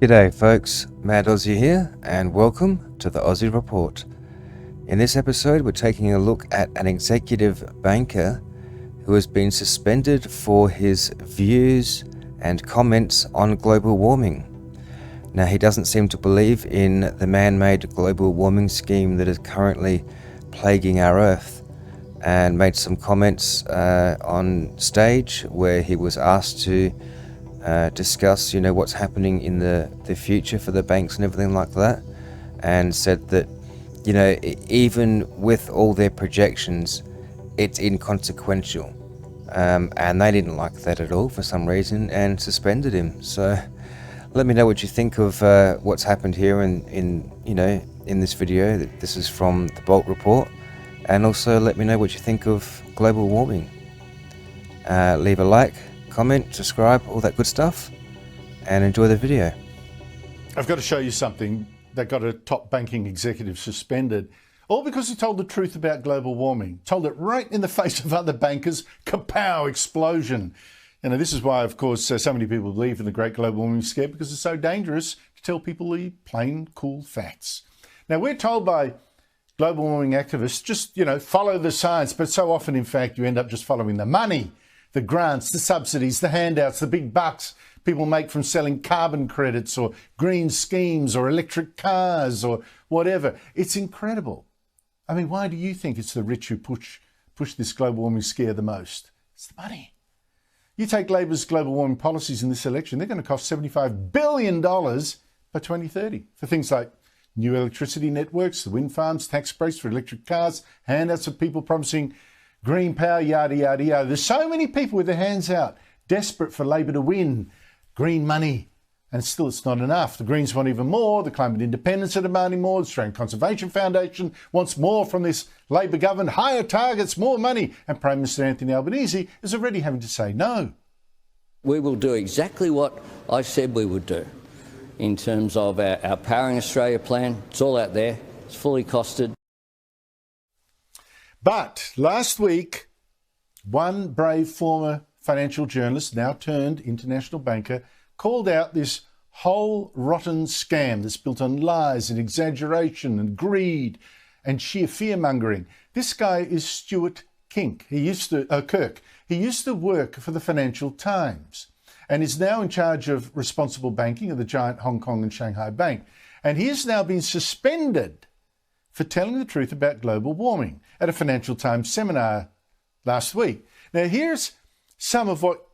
G'day folks, Mad Aussie here, and welcome to the Aussie Report. In this episode, we're taking a look at an executive banker who has been suspended for his views and comments on global warming. Now, he doesn't seem to believe in the man-made global warming scheme that is currently plaguing our Earth, and made some comments on stage where he was asked to discuss, what's happening in the future for the banks and everything like that, and said that, even with all their projections, it's inconsequential. And they didn't like that at all for some reason and suspended him. So let me know what you think of what's happened here in this video. This is from the Bolt Report. And also let me know what you think of global warming. Leave a like, comment, subscribe, all that good stuff, and enjoy the video. I've got to show you something that got a top banking executive suspended, all because he told the truth about global warming. Told it right in the face of other bankers. Kapow! Explosion. This is why, of course, so many people believe in the great global warming scare, because it's so dangerous to tell people the plain, cool facts. Now, we're told by global warming activists, just, follow the science, but so often, in fact, you end up just following the money, the grants, the subsidies, the handouts, the big bucks people make from selling carbon credits or green schemes or electric cars or whatever. It's incredible. I mean, why do you think it's the rich who push this global warming scare the most? It's the money. You take Labor's global warming policies in this election, they're going to cost $75 billion by 2030 for things like new electricity networks, the wind farms, tax breaks for electric cars, handouts of people promising green power, yada, yada, yada. There's so many people with their hands out, desperate for Labor to win. Green money. And still it's not enough. The Greens want even more. The Climate Independents are demanding more. The Australian Conservation Foundation wants more from this Labor government. Higher targets, more money. And Prime Minister Anthony Albanese is already having to say no. We will do exactly what I said we would do in terms of our Powering Australia plan. It's all out there. It's fully costed. But last week, one brave former financial journalist, now turned international banker, called out this whole rotten scam that's built on lies and exaggeration and greed and sheer fear-mongering. This guy is Stuart Kirk. He used to work for the Financial Times and is now in charge of responsible banking of the giant Hong Kong and Shanghai Bank. And he has now been suspended for telling the truth about global warming at a Financial Times seminar last week. Now, here's some of what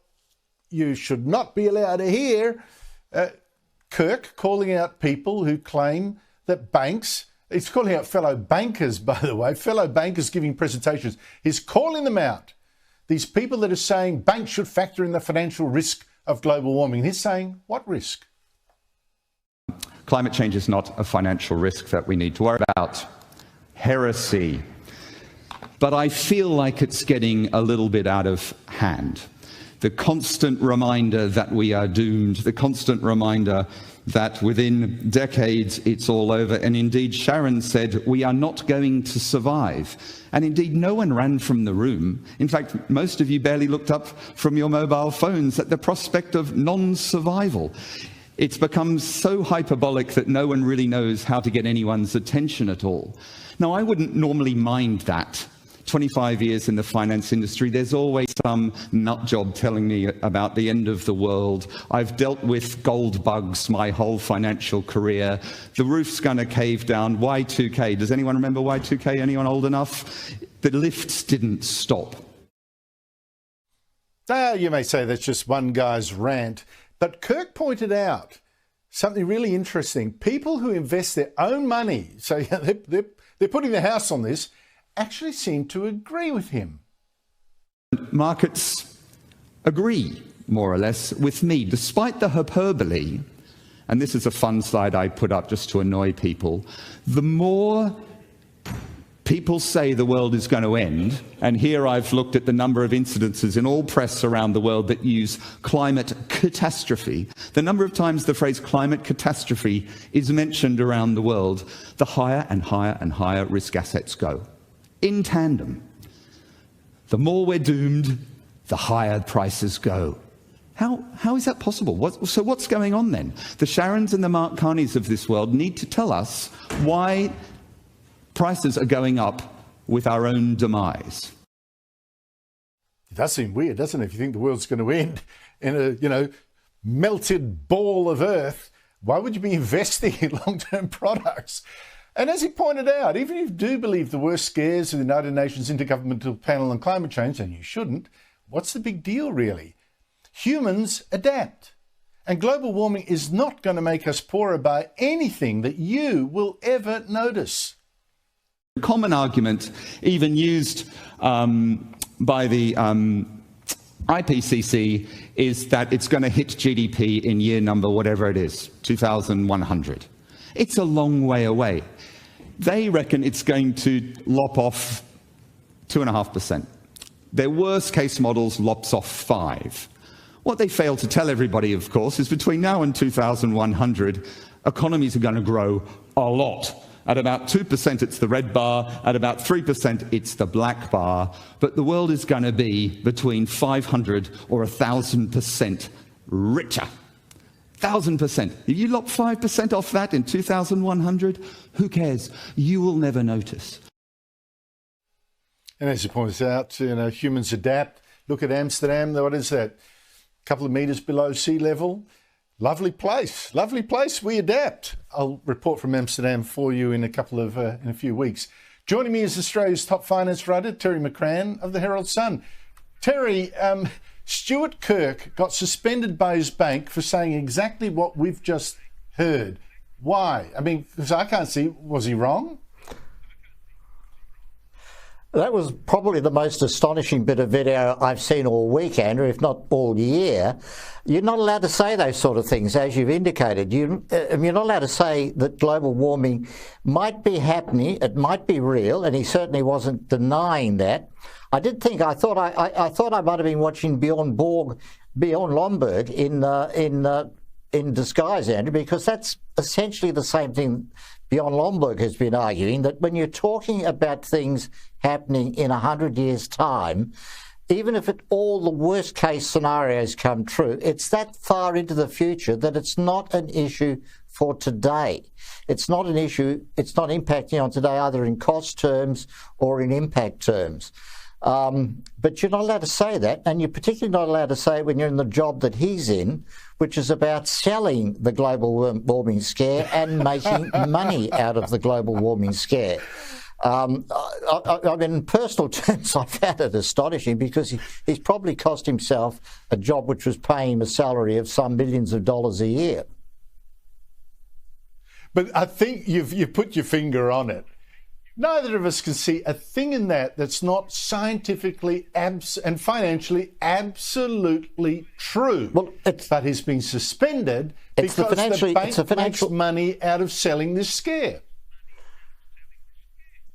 you should not be allowed to hear. Kirk calling out people who claim that banks, he's calling out fellow bankers, by the way, fellow bankers giving presentations. He's calling them out. These people that are saying banks should factor in the financial risk of global warming. He's saying, what risk? Climate change is not a financial risk that we need to worry about. Heresy. But I feel like it's getting a little bit out of hand. The constant reminder that we are doomed, the constant reminder that within decades it's all over. And indeed, Sharon said, we are not going to survive. And indeed, no one ran from the room. In fact, most of you barely looked up from your mobile phones at the prospect of non-survival. It's become so hyperbolic that no one really knows how to get anyone's attention at all. Now, I wouldn't normally mind that. 25 years in the finance industry, there's always some nut job telling me about the end of the world. I've dealt with gold bugs my whole financial career. The roof's going to cave down. Y2K. Does anyone remember Y2K? Anyone old enough? The lifts didn't stop. You may say that's just one guy's rant, but Kirk pointed out something really interesting. People who invest their own money, so they're putting their house on this, actually seem to agree with him. Markets agree, more or less, with me, despite the hyperbole. And this is a fun slide I put up just to annoy people. The more people say the world is going to end, and here I've looked at the number of incidences in all press around the world that use climate catastrophe, the number of times the phrase climate catastrophe is mentioned around the world, the higher and higher and higher risk assets go. In tandem. The more we're doomed, the higher prices go. How is that possible? So what's going on then? The Sharons and the Mark Carneys of this world need to tell us why prices are going up with our own demise. It does seem weird, doesn't it? If you think the world's going to end in a, melted ball of earth, why would you be investing in long-term products? And as he pointed out, even if you do believe the worst scares of the United Nations Intergovernmental Panel on Climate Change, and you shouldn't, what's the big deal really? Humans adapt. And global warming is not going to make us poorer by anything that you will ever notice. A common argument, even used by the IPCC, is that it's going to hit GDP in year number, whatever it is, 2100. It's a long way away. They reckon it's going to lop off 2.5%. Their worst case models lops off 5%. What they fail to tell everybody, of course, is between now and 2100, economies are going to grow a lot. At about 2%, it's the red bar. At about 3%, it's the black bar. But the world is going to be between 500 or 1,000% richer. 1,000%. If you lop 5% off that in 2100, who cares? You will never notice. And as he points out, humans adapt. Look at Amsterdam. What is that? A couple of metres below sea level. Lovely place. Lovely place. We adapt. I'll report from Amsterdam for you in a few weeks. Joining me is Australia's top finance writer, Terry McCrann of the Herald Sun. Terry, Stuart Kirk got suspended by his bank for saying exactly what we've just heard. Why? I mean, because I can't see, was he wrong? That was probably the most astonishing bit of video I've seen all week, Andrew, if not all year. You're not allowed to say those sort of things, as you've indicated. You're not allowed to say that global warming might be happening, it might be real, and he certainly wasn't denying that. I thought I might have been watching Bjorn Lomborg in disguise, Andrew, because that's essentially the same thing Bjorn Lomborg has been arguing, that when you're talking about things happening in 100 years' time, even if all the worst case scenarios come true, it's that far into the future that it's not an issue for today. It's not an issue, it's not impacting on today either in cost terms or in impact terms. But you're not allowed to say that, and you're particularly not allowed to say it when you're in the job that he's in, which is about selling the global warming scare and making money out of the global warming scare. I mean, in personal terms, I found it astonishing because he's probably cost himself a job which was paying him a salary of some millions of dollars a year. But I think you've put your finger on it. Neither of us can see a thing in that's not scientifically and financially absolutely true. Well, but he's been suspended because the bank makes money out of selling this scare.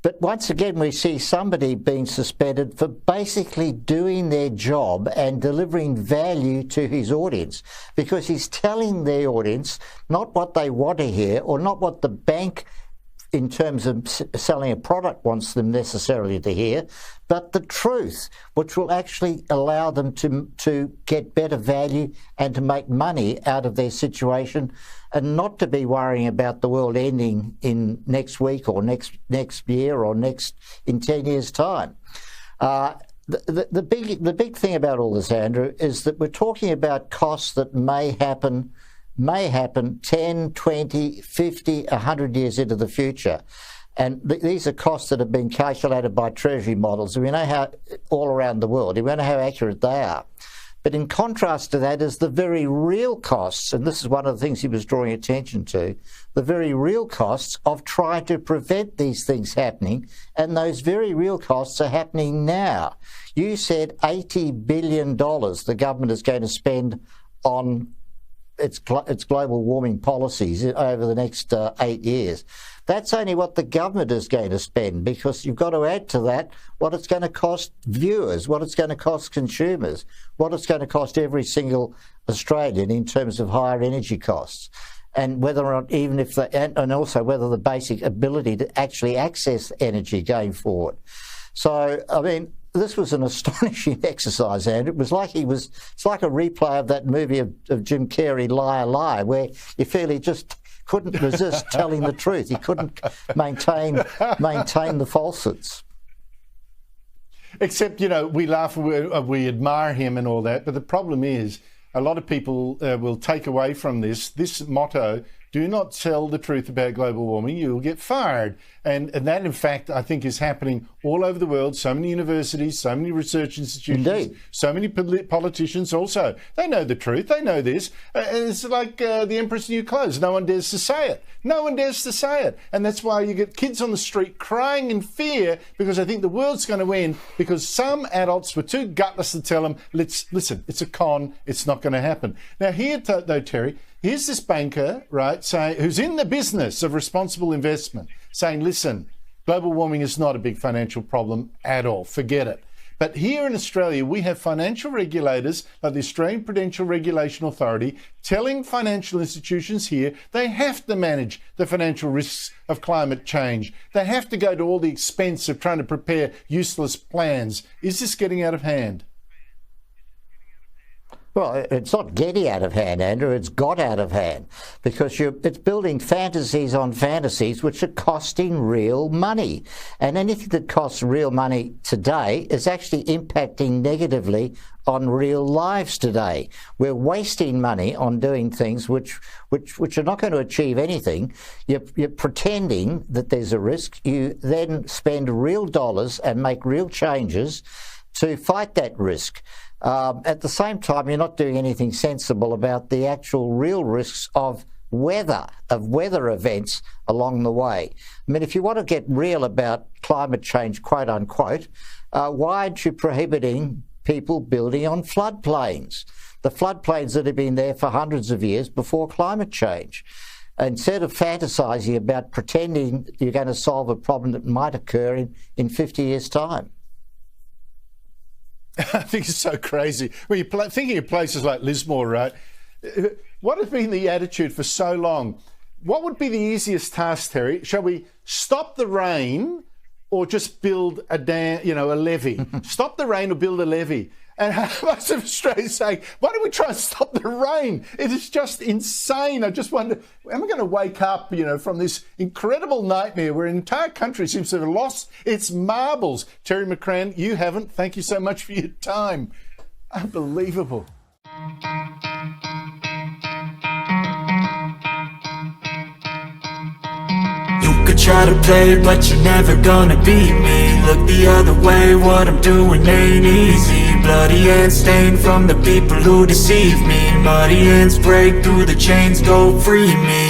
But once again, we see somebody being suspended for basically doing their job and delivering value to his audience, because he's telling their audience not what they want to hear or not what the bank in terms of selling a product wants them necessarily to hear, but the truth, which will actually allow them to get better value and to make money out of their situation, and not to be worrying about the world ending in next week or next year or in 10 years' time. The big thing about all this, Andrew, is that we're talking about costs that may happen 10, 20, 50, 100 years into the future. And these are costs that have been calculated by Treasury models. We know how, all around the world, we know how accurate they are. But in contrast to that is the very real costs, and this is one of the things he was drawing attention to, the very real costs of trying to prevent these things happening, and those very real costs are happening now. You said $80 billion the government is going to spend on its global warming policies over the next 8 years. That's only what the government is going to spend, because you've got to add to that what it's going to cost viewers, what it's going to cost consumers, what it's going to cost every single Australian in terms of higher energy costs, and whether or not and also whether the basic ability to actually access energy going forward. So, I mean, this was an astonishing exercise, Andrew. It's like a replay of that movie of Jim Carrey, Liar, Liar, where you feel he just couldn't resist telling the truth. He couldn't maintain the falsehoods. Except, we laugh, we admire him and all that, but the problem is a lot of people will take away from this motto: do not tell the truth about global warming, you'll get fired. And that, in fact, I think is happening all over the world. So many universities, so many research institutions, Indeed. So many politicians also. They know the truth, they know this. It's like the Emperor's New Clothes. No one dares to say it. No one dares to say it. And that's why you get kids on the street crying in fear because they think the world's going to end because some adults were too gutless to tell them, listen, it's a con, it's not going to happen. Now here, though, Terry, here's this banker, right, who's in the business of responsible investment, saying, listen, global warming is not a big financial problem at all. Forget it. But here in Australia, we have financial regulators like the Australian Prudential Regulation Authority telling financial institutions here they have to manage the financial risks of climate change. They have to go to all the expense of trying to prepare useless plans. Is this getting out of hand? Well, it's not getting out of hand, Andrew, it's got out of hand because it's building fantasies on fantasies which are costing real money. And anything that costs real money today is actually impacting negatively on real lives today. We're wasting money on doing things which are not going to achieve anything. You're pretending that there's a risk. You then spend real dollars and make real changes to fight that risk. At the same time, you're not doing anything sensible about the actual real risks of weather events along the way. I mean, if you want to get real about climate change, quote unquote, why aren't you prohibiting people building on floodplains? The floodplains that have been there for hundreds of years before climate change. Instead of fantasising about pretending you're going to solve a problem that might occur in 50 years' time. I think it's so crazy. When you're thinking of places like Lismore, right? What has been the attitude for so long? What would be the easiest task, Terry? Shall we stop the rain or just build a levee? Stop the rain or build a levee? And most of Australia saying, why don't we try and stop the rain? It is just insane. I just wonder, am I going to wake up, from this incredible nightmare where an entire country seems to have lost its marbles? Terry McCrann, you haven't. Thank you so much for your time. Unbelievable. You could try to play, but you're never gonna beat me. Look the other way, what I'm doing ain't easy. Bloody hands stained from the people who deceive me. Muddy hands break through the chains, go free me.